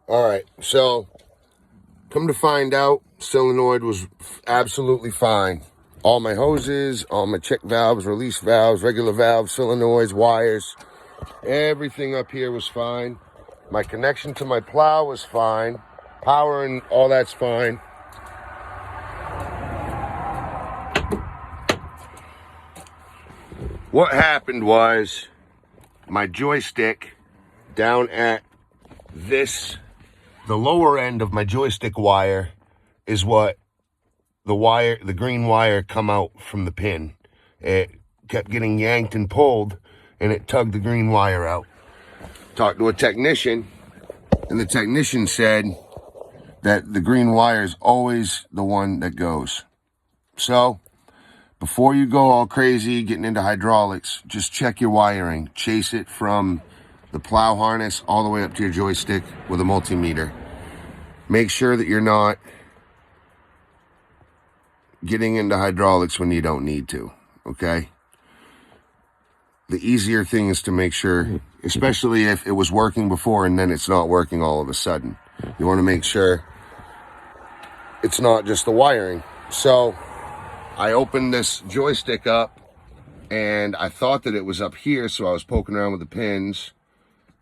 All right, so come to find out, solenoid was absolutely fine. All my hoses, all my check valves, release valves, regular valves, solenoids, wires, everything up here was fine. My connection to my plow was fine. Power and all that's fine. What happened was my joystick down at this, the lower end of my joystick wire is what the green wire come out from the pin. It kept getting yanked and pulled and it tugged the green wire out. Talked to a technician and the technician said that the green wire is always the one that goes. So before you go all crazy getting into hydraulics, just check your wiring. Chase it from the plow harness all the way up to your joystick with a multimeter. Make sure that you're not getting into hydraulics when you don't need to, okay? The easier thing is to make sure, especially if it was working before and then it's not working all of a sudden. You want to make sure it's not just the wiring. So I opened this joystick up and I thought that it was up here, so I was poking around with the pins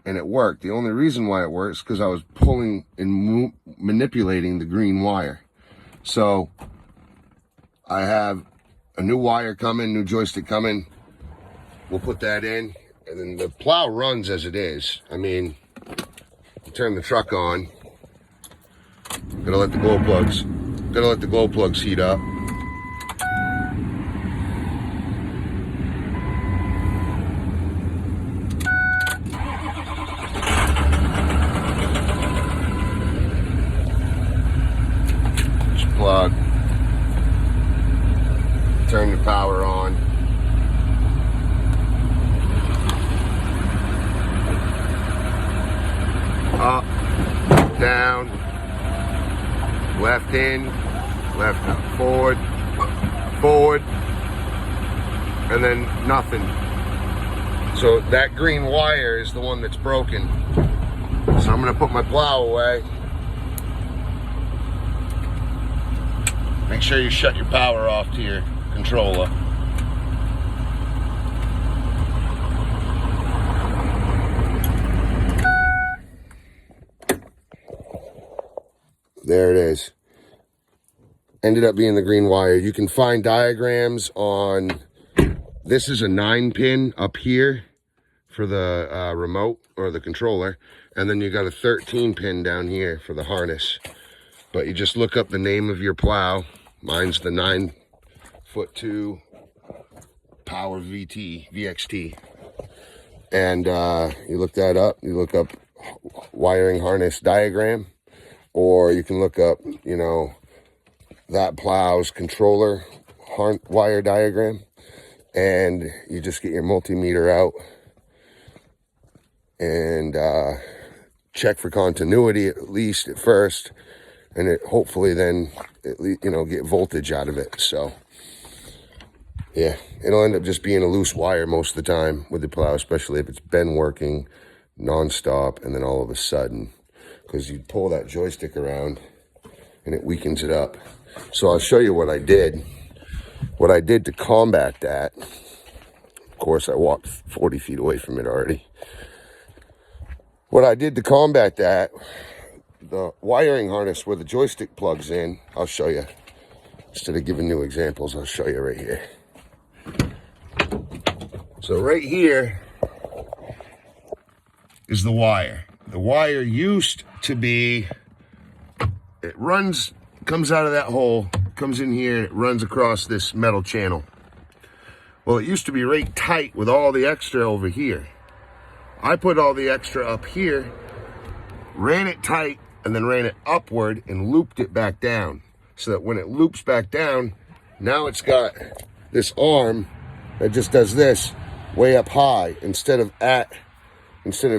and it worked. The only reason why it works is because I was pulling and manipulating the green wire. So I have a new wire coming, new joystick coming. We'll put that in, and then the plow runs as it is. I mean, turn the truck on. Gotta let the glow plugs heat up. Plug. Turn the power on. Up, down, left in, left out, forward, forward, and then nothing. So that green wire is the one that's broken. So I'm gonna put my plow away. Make sure you shut your power off to your controller. There it is. Ended up being the green wire. You can find diagrams on, this is a 9-pin up here for the remote or the controller. And then you got a 13-pin down here for the harness. But you just look up the name of your plow. Mine's the 9'2" Power VXT. And you look that up. You look up wiring harness diagram. Or you can look up, you know, that plow's controller wire diagram. And you just get your multimeter out. And check for continuity at least at first. And it hopefully then, at least, you know, get voltage out of it. So, yeah, it'll end up just being a loose wire most of the time with the plow, especially if it's been working nonstop and then all of a sudden, because you pull that joystick around and it weakens it up. So I'll show you what I did. What I did to combat that. Of course, I walked 40 feet away from it already. What I did to combat that, the wiring harness where the joystick plugs in, I'll show you. Instead of giving you examples, I'll show you right here. So right here is the wire. The wire used to be, it comes out of that hole, comes in here, and it runs across this metal channel. Well, it used to be right tight with all the extra over here. I put all the extra up here, ran it tight, and then ran it upward and looped it back down. So that when it loops back down, now it's got this arm that just does this way up high instead of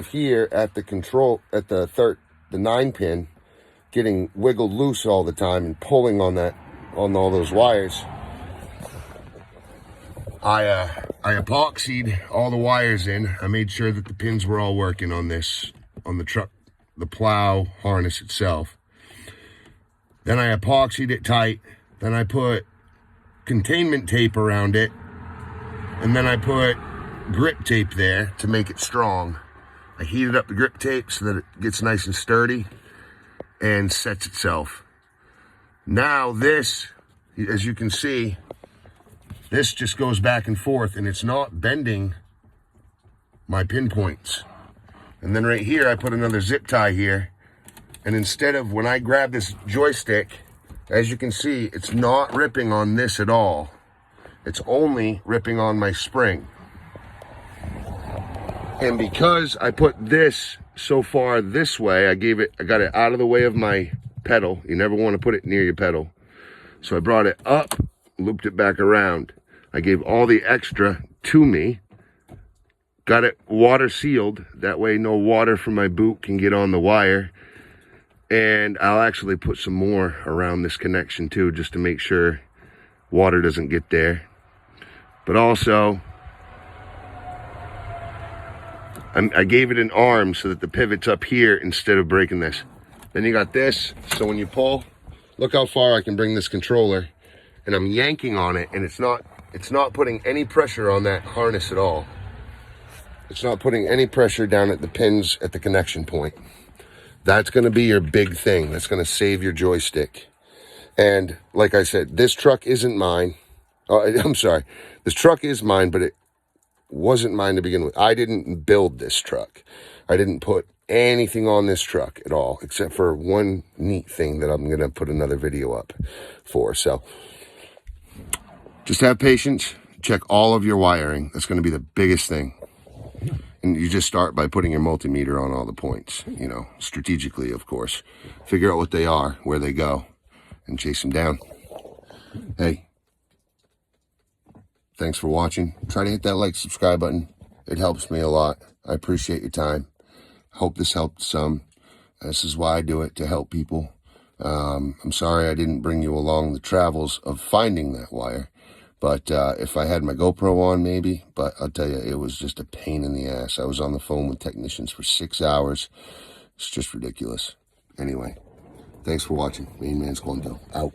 here at the control, at the 9-pin, getting wiggled loose all the time and pulling on all those wires. I epoxied all the wires in. I made sure that the pins were all working on the truck, the plow harness itself. Then I epoxied it tight. Then I put containment tape around it. And then I put grip tape there to make it strong. I heated up the grip tape so that it gets nice and sturdy and sets itself. Now this, as you can see, this just goes back and forth and it's not bending my pinpoints. And then right here, I put another zip tie here. And instead of, when I grab this joystick, as you can see, it's not ripping on this at all. It's only ripping on my spring. And because I put this so far this way, I got it out of the way of my pedal. You never want to put it near your pedal. So I brought it up, looped it back around. I gave all the extra to me. Got it water sealed. That way no water from my boot can get on the wire. And I'll actually put some more around this connection too, just to make sure water doesn't get there. But also, I gave it an arm so that the pivot's up here instead of breaking this. Then you got this, so when you pull, look how far I can bring this controller, and I'm yanking on it, and it's not putting any pressure on that harness at all. It's not putting any pressure down at the pins at the connection point. That's going to be your big thing. That's going to save your joystick. And like I said, this truck isn't mine. Oh, I'm sorry. This truck is mine, but it wasn't mine to begin with. I didn't build this truck. I didn't put anything on this truck at all, except for one neat thing that I'm going to put another video up for. So just have patience. Check all of your wiring. That's going to be the biggest thing. And you just start by putting your multimeter on all the points, you know, strategically, of course. Figure out what they are, where they go, and chase them down. Hey, thanks for watching. Try to hit that like, subscribe button. It helps me a lot. I appreciate your time. Hope this helped some. This is why I do it, to help people. I'm sorry I didn't bring you along the travels of finding that wire. But if I had my GoPro on, maybe. But I'll tell you, it was just a pain in the ass. I was on the phone with technicians for 6 hours. It's just ridiculous. Anyway, thanks for watching. Main Man's Quanto. Out.